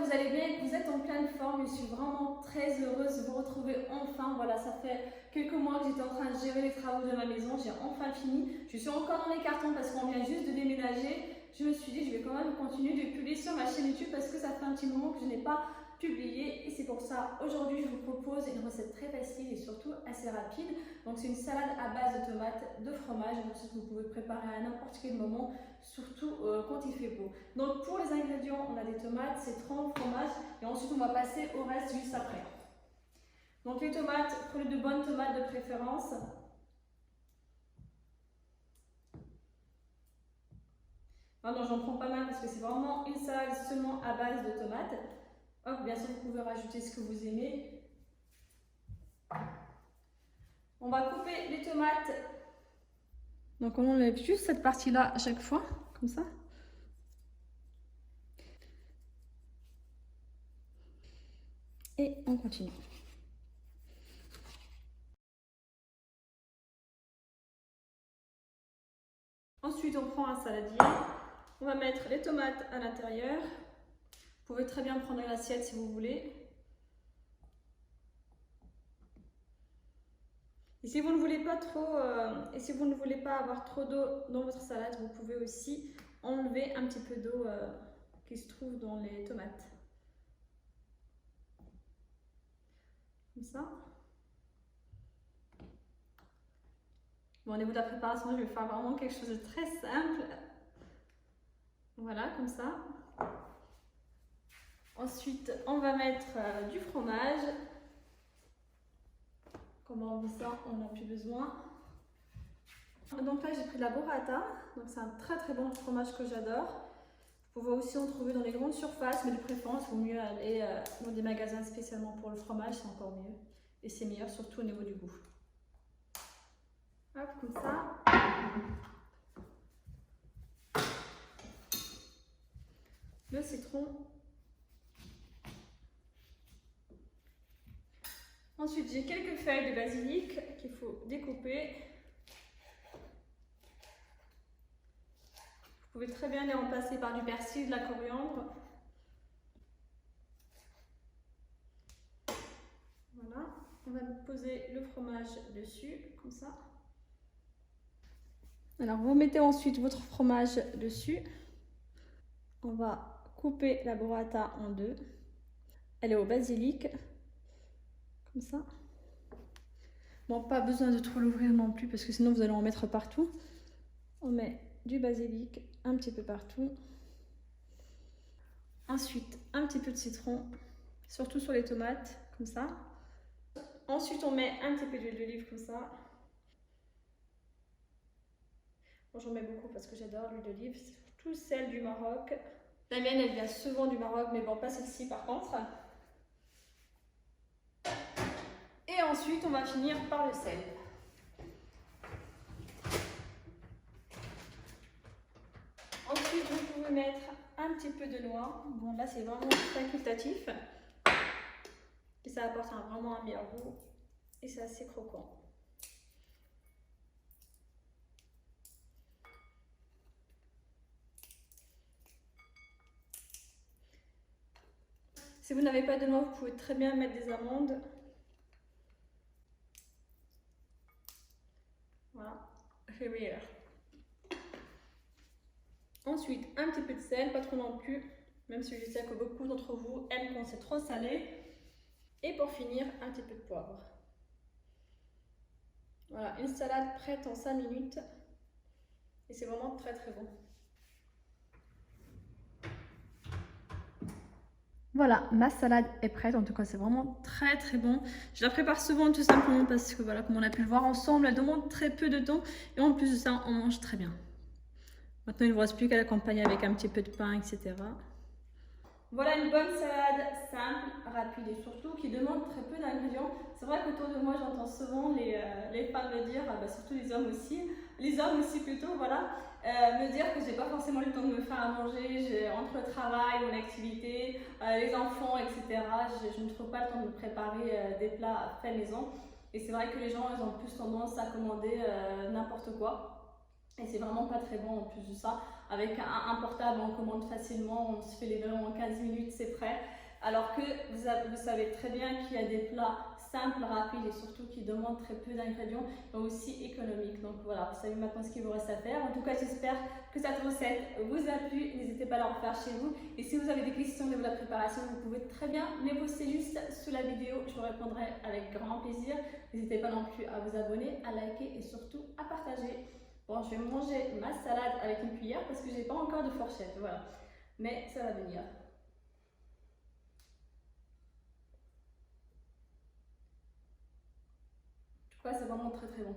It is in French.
que vous allez bien et que vous êtes en pleine forme. Je suis vraiment très heureuse de vous retrouver enfin. Voilà, ça fait quelques mois que j'étais en train de gérer les travaux de ma maison. J'ai enfin fini. Je suis encore dans les cartons parce qu'on vient juste de déménager. Je me suis dit, je vais quand même continuer de publier sur ma chaîne YouTube parce que ça fait un petit moment que je n'ai pas publié. Et c'est pour ça, aujourd'hui, je vous propose une recette très facile et surtout assez rapide. Donc, c'est une salade à base de tomates, de fromage. Donc, ça, vous pouvez préparer à n'importe quel moment, surtout quand il fait beau. Donc, pour les ingrédients, on a des tomates, citron, fromage. Et ensuite, on va passer au reste juste après. Donc, les tomates, prenez de bonnes tomates de préférence. Ah non, j'en prends pas mal parce que c'est vraiment une salade seulement à base de tomates. Hop, bien sûr, vous pouvez rajouter ce que vous aimez. On va couper les tomates. Donc, on enlève juste cette partie-là à chaque fois, comme ça. Et on continue. Ensuite, on prend un saladier. On va mettre les tomates à l'intérieur. Vous pouvez très bien prendre une assiette si vous voulez. Et si vous ne voulez pas avoir trop d'eau dans votre salade, vous pouvez aussi enlever un petit peu d'eau qui se trouve dans les tomates. Comme ça. Bon, au niveau de la préparation, je vais faire vraiment quelque chose de très simple. Voilà, comme ça. Ensuite, on va mettre du fromage. Comme on voit ça, on n'a plus besoin. Donc là, j'ai pris de la burrata. Donc c'est un très très bon fromage que j'adore. Vous pouvez aussi en trouver dans les grandes surfaces, mais de préférence, il vaut mieux aller dans des magasins spécialement pour le fromage, c'est encore mieux. Et c'est meilleur surtout au niveau du goût. Hop, comme ça. Le citron. Ensuite, j'ai quelques feuilles de basilic qu'il faut découper. Vous pouvez très bien les remplacer par du persil, de la coriandre. Voilà. On va poser le fromage dessus, comme ça. Alors, vous mettez ensuite votre fromage dessus. On va couper la burrata en deux. Elle est au basilic, comme ça. Bon, pas besoin de trop l'ouvrir non plus parce que sinon vous allez en mettre partout. On met du basilic un petit peu partout. Ensuite, un petit peu de citron, surtout sur les tomates, comme ça. Ensuite, on met un petit peu d'huile d'olive, comme ça. Bon, j'en mets beaucoup parce que j'adore l'huile d'olive. C'est surtout celle du Maroc. La mienne, elle vient souvent du Maroc, mais bon, pas celle-ci par contre. Et ensuite, on va finir par le sel. Ensuite, vous pouvez mettre un petit peu de noix. Bon, là, c'est vraiment facultatif. Et ça apporte vraiment un meilleur goût. Et c'est assez croquant. Si vous n'avez pas de noix, vous pouvez très bien mettre des amandes. Voilà, c'est meilleur. Ensuite, un petit peu de sel, pas trop non plus, même si je sais que beaucoup d'entre vous aiment quand c'est trop salé. Et pour finir, un petit peu de poivre. Voilà, une salade prête en 5 minutes. Et c'est vraiment très très bon. Voilà, ma salade est prête. En tout cas, c'est vraiment très très bon. Je la prépare souvent tout simplement parce que voilà, comme on a pu le voir ensemble, elle demande très peu de temps. Et en plus de ça, on mange très bien. Maintenant, il ne vous reste plus qu'à l'accompagner avec un petit peu de pain, etc. Voilà une bonne salade simple, rapide et surtout qui demande très peu d'ingrédients. C'est vrai qu'autour de moi, j'entends souvent les femmes me dire, surtout les hommes aussi plutôt, voilà, me dire que j'ai pas forcément le temps de me faire à manger, entre le travail, mon activité, les enfants, etc. Je ne trouve pas le temps de me préparer des plats faits maison. Et c'est vrai que les gens, ils ont plus tendance à commander n'importe quoi. Et c'est vraiment pas très bon en plus de ça. Avec un portable, on commande facilement, on se fait livrer en 15 minutes, c'est prêt. Alors que vous savez très bien qu'il y a des plats simples, rapides et surtout qui demandent très peu d'ingrédients, mais aussi économiques. Donc voilà, vous savez maintenant ce qu'il vous reste à faire. En tout cas, j'espère que cette recette vous a plu. N'hésitez pas à la refaire chez vous. Et si vous avez des questions de la préparation, vous pouvez très bien me poster juste sous la vidéo. Je vous répondrai avec grand plaisir. N'hésitez pas non plus à vous abonner, à liker et surtout à partager. Bon, je vais manger ma salade avec une cuillère parce que j'ai pas encore de fourchette, voilà. Mais ça va venir. En tout cas, c'est vraiment très très bon.